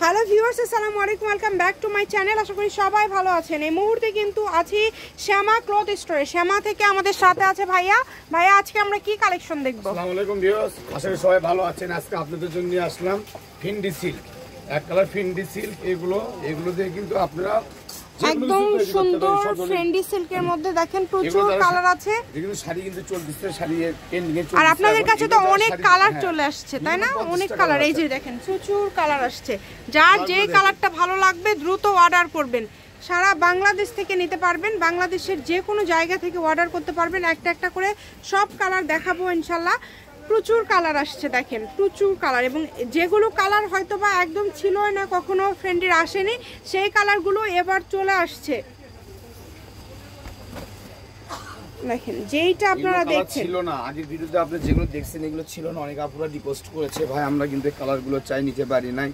Hello viewers, আসসালামু আলাইকুম, welcome back to my channel. আশা করি সবাই ভালো আছেন। এই মুহূর্তে কিন্তু আছি শ্যামা ক্লথ স্টোরে। শ্যামা থেকে আমাদের সাথে আছে ভাইয়া। ভাইয়া, আজকে আমরা কি কালেকশন দেখবো? আসসালামু আলাইকুম ভিউয়ার্স, আশা করি সবাই ভালো আছেন। আজকে আপনাদের জন্য নিয়ে আসলাম ফিন্ডি সিল্ক, এক কালার ফিন্ডি সিল্ক। এগুলো দিয়ে কিন্তু আপনারা একদম সুন্দর ফ্রেন্ডি সিল্কের মধ্যে দেখেন প্রচুর কালার আছে। এগুলো শাড়ি কিন্তু চলতেছে, শাড়ি ট্রেন্ডিং এ চলছে। আর আপনাদের কাছে তো অনেক কালার চলে আসছে, তাই না? অনেক কালার, এই যে দেখেন প্রচুর কালার আসছে। যার যে কালারটা ভালো লাগবে দ্রুত অর্ডার করবেন। সারা বাংলাদেশ থেকে নিতে পারবেন, বাংলাদেশের যে কোনো জায়গা থেকে অর্ডার করতে পারবেন। একটা একটা করে সব কালার দেখাবো ইনশাল্লাহ। প্রচুর কালার আসছে দেখেন, প্রচুর কালার, এবং যেগুলো কালার হয়তো বা একদম ছিল না, কখনো ফ্রেন্ডের আসেনি, সেই কালারগুলো এবার চলে আসছে। দেখেন যেইটা আপনারা দেখছেন ছিল না আগের ভিডিওতে, আপনি যেগুলো দেখছেন এগুলো ছিল না। অনেক আপুরা রিপোস্ট করেছে, ভাই আমরা কিন্তু এই কালারগুলো চাই, নিতে পারি নাই।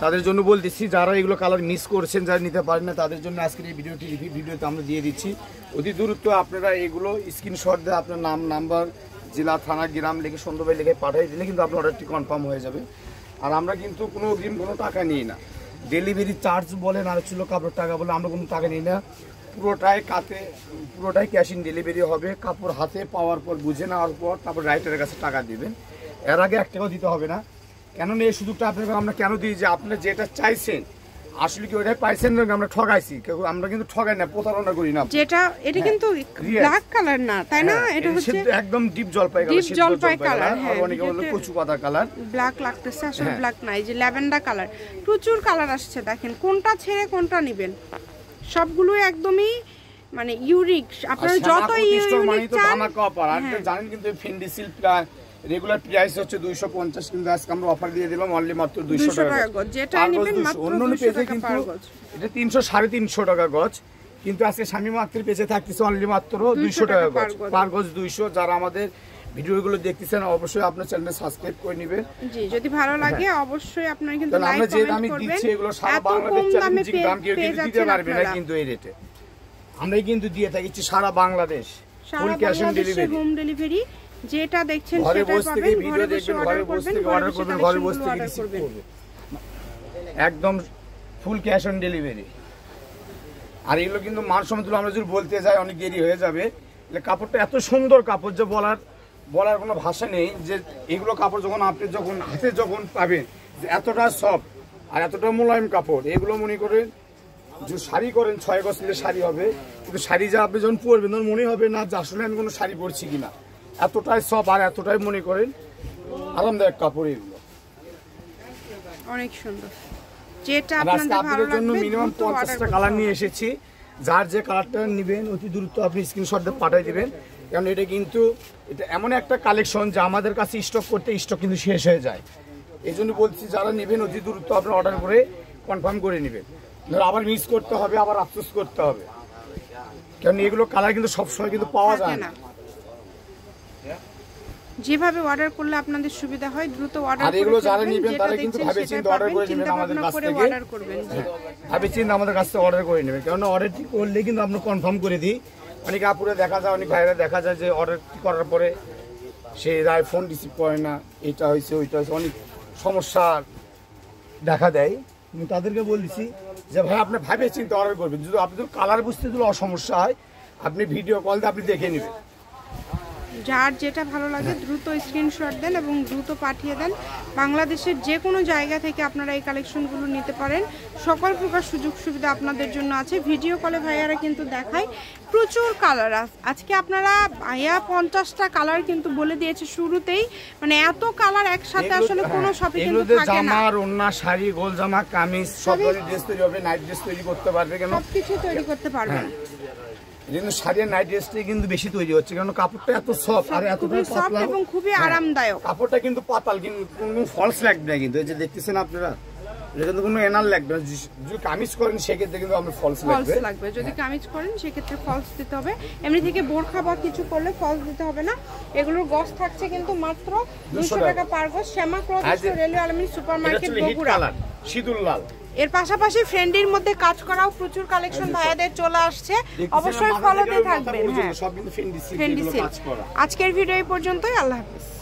তাদের জন্য বলতেছি, যারা এগুলো কালার মিস করছেন, যারা নিতে পারেন না, তাদের জন্য আজকের এই ভিডিওতে আমরা দিয়ে দিচ্ছি। অতি দ্রুত আপনারা এগুলো স্ক্রিনশট দিয়ে আপনার নাম, নাম্বার, জেলা, থানা, গ্রাম লিখে, সুন্দরভাবে লিখে পাঠিয়ে দিলে কিন্তু আপনার অর্ডারটি কনফার্ম হয়ে যাবে। আর আমরা কিন্তু কোনো অগ্রিম কোনো টাকা নিই না। ডেলিভারি চার্জ বলেন আর ছিল কাপড় টাকা বলে, আমরা কোনো টাকা নিই না। পুরোটাই ক্যাশ ইন ডেলিভারি হবে। কাপড় হাতে পাওয়ার পর, বুঝে নেওয়ার পর তারপর রাইটারের কাছে টাকা দিবেন। এর আগে 1 টাকাও দিতে হবে না। কেননা এই সুযোগটা আপনাকে আমরা কেন দিই, যে আপনারা যেটা চাইছেন আসলে কি ওইটাই পাইছেন না, আমরা ঠগাইছি? আমরা কিন্তু ঠগাই না, প্রতারণা করি না। এটা কিন্তু ব্ল্যাক কালার না, তাই না? এটা হচ্ছে একদম ডিপ জলপাই কালার, আর অনেকে বলে কচু পাতা কালার। ব্ল্যাক লাগতেছে, আসলে ব্ল্যাক না, এই যে ল্যাভেন্ডার কালার। প্রচুর কালার আসছে দেখেন, কোনটা ছেড়ে কোনটা নেবেন। সবগুলো একদমই মানে ইউনিক। আপনারা যত ইউনিক চান। জানেন কিন্তু ফিন্ডি সিল্ক রেগুলার প্রাইস হচ্ছে 250, কিন্তু আজকে আমরা অফার দিয়ে দিলাম অনলি মাত্র 200 টাকা গজ। যেটা নেবেন মাত্র 200 টাকা পার গজ। এটা 300 350 টাকা গজ, কিন্তু আজকে স্বামী মাত্র পেজে থাকতেছে অনলি মাত্র 200 টাকা গজ, পার গজ 200। যারা আমাদের ভিডিওগুলো দেখতেছেন অবশ্যই আপনার চ্যানেলটা সাবস্ক্রাইব করে নেবেন। জি, যদি ভালো লাগে অবশ্যই আপনারা কিন্তু লাইক কমেন্ট করবেন। আমরা যে দামে দিচ্ছি এগুলো সারা বাংলাদেশ চ্যালেঞ্জিং দাম, কেউ কিন্তু দিতে পারবে না কিন্তু এই রেটে। আমরাই কিন্তু দিয়ে থাকি সারা Bangladesh, full cash on delivery, home delivery. যেটা দেখছেন ঘরে সেটা বসে থেকে ভিডিও দেখবেন, ঘরে বসে থেকে অর্ডার করবেন, ঘরে বসে থেকে রিসিভ করবেন। একদম ফুল ক্যাশ অন ডেলিভারি। আর এগুলো কিন্তু মানসম্মত, আমরা যদি বলতে যাই অনেক দেরি হয়ে যাবে। কাপড়টা এত সুন্দর কাপড় যে বলার কোনো ভাষা নেই। যে এগুলো কাপড় আপনি যখন হাতে পাবেন, যে এতটা সফট আর এতটা মোলায়েম কাপড়, এগুলো মনে করেন যে শাড়ি করেন 6 গজ নিলে শাড়ি হবে, কিন্তু শাড়ি যা আপনি যখন পরবেন তখন মনে হবে না যে আসলে আমি কোনো শাড়ি পরছি কিনা। এতটাই সফট আর এতটাই মনে করেন আরামদায়ক কাপড়। এগুলো অনেক সুন্দর। যেটা আপনাদের ভালো লাগবে জন্য মিনিমাম 50টা কালার নিয়ে এসেছি। যার যে কালারটা নেবেন অতি দ্রুত আপনি স্ক্রিনশট দিয়ে পাঠিয়ে দিবেন। কারণ এটা এমন একটা কালেকশন যে আমাদের কাছে স্টক কিন্তু শেষ হয়ে যায়। এই জন্য বলছি, যারা নেবেন অতি দ্রুত আপনার অর্ডার করে কনফার্ম করে নেবেন। আবার মিস করতে হবে, আবার আফসোস করতে হবে, কারণ এগুলো কালার কিন্তু সবসময় কিন্তু পাওয়া যায় না। যেভাবে অর্ডার করলে আপনাদের সুবিধা হয় দ্রুত অর্ডার করুন। আর এগুলো যারা নেবেন তারা কিন্তু ভাবেচিন্তে অর্ডার করে নেবেন আমাদের কাছ থেকে। ভাবেচিন্তে আমাদের কাছ থেকে অর্ডার করে নেবেন, কারণ অর্ডারটি করলে কিন্তু আমরা কনফার্ম করে দিই। অনেক আপুরে দেখা যায়, অনেক ভাইরা দেখা যায় যে অর্ডারটি করার পরে সে ফোন রিসিভ করে না, এটা হয়েছে ওইটা হয়েছে, অনেক সমস্যা দেখা দেয়। কিন্তু তাদেরকে বলছি যে ভাই আপনি ভাবেচিন্তে অর্ডার করবেন। যদি আপনাদের কালার বুঝতে যদি সমস্যা হয়, আপনি ভিডিও কল দিয়ে আপনি দেখে নেবেন। যার যেটা ভালো লাগে দ্রুত স্ক্রিনশট দেন এবং দ্রুত পাঠিয়ে দেন। বাংলাদেশের যে কোনো জায়গা থেকে আপনারা এই কালেকশনগুলো নিতে পারেন। সকল প্রকার সুযোগ সুবিধা আপনাদের জন্য আছে। ভিডিও কলে ভাইয়ারা কিন্তু দেখায় প্রচুর কালার। আজকে আপনারা ভাইয়া 50টা কালার কিন্তু বলে দিয়েছে শুরুতেই। মানে এত কালার একসাথে আসলে কোনো শপে কিন্তু থাকে না। জামা, ওড়না, শাড়ি, গোল জামা, কামিজ, সব ধরনের ড্রেস তৈরি হবে, নাইট ড্রেস তৈরি করতে পারবে, কেন সবকিছু তৈরি করতে পারবেন। কিন্তু শাড়ি আর নাইট ড্রেসটাই কিন্তু বেশি তৈরি হচ্ছে, কারণ কাপড়টা এত সফট আর এতটাই পাতলা এবং খুবই আরামদায়ক। কাপড়টা কিন্তু পাতল, কিন্তু কোনো ফলস লাগবে না। কিন্তু এই যে দেখতেছেন আপনারা, এটা কিন্তু কোনো এনার লাগবে না। যদি কামিজ করেন সেক্ষেত্রে কিন্তু আপনার ফলস লাগবে। যদি কামিজ করেন সেক্ষেত্রে ফলস দিতে হবে। এমনি থেকে বোরখা বা কিছু করলে ফলস দিতে হবে না। এগুলোর গজ থাকছে কিন্তু মাত্র 200 টাকা পার গজ। শ্যামা ক্লথ স্টোর, রেলওয়ে আলমিন সুপারমার্কেট, বগুড়া। সিঁদুর লাল। এর পাশাপাশি ফ্রেন্ডির মধ্যে কাজ করাও প্রচুর কালেকশন ভাইয়াদের চলে আসছে, অবশ্যই ফলোতে থাকবেন। হ্যাঁ, আজকের ভিডিও এই পর্যন্তই। আল্লাহ হাফেজ।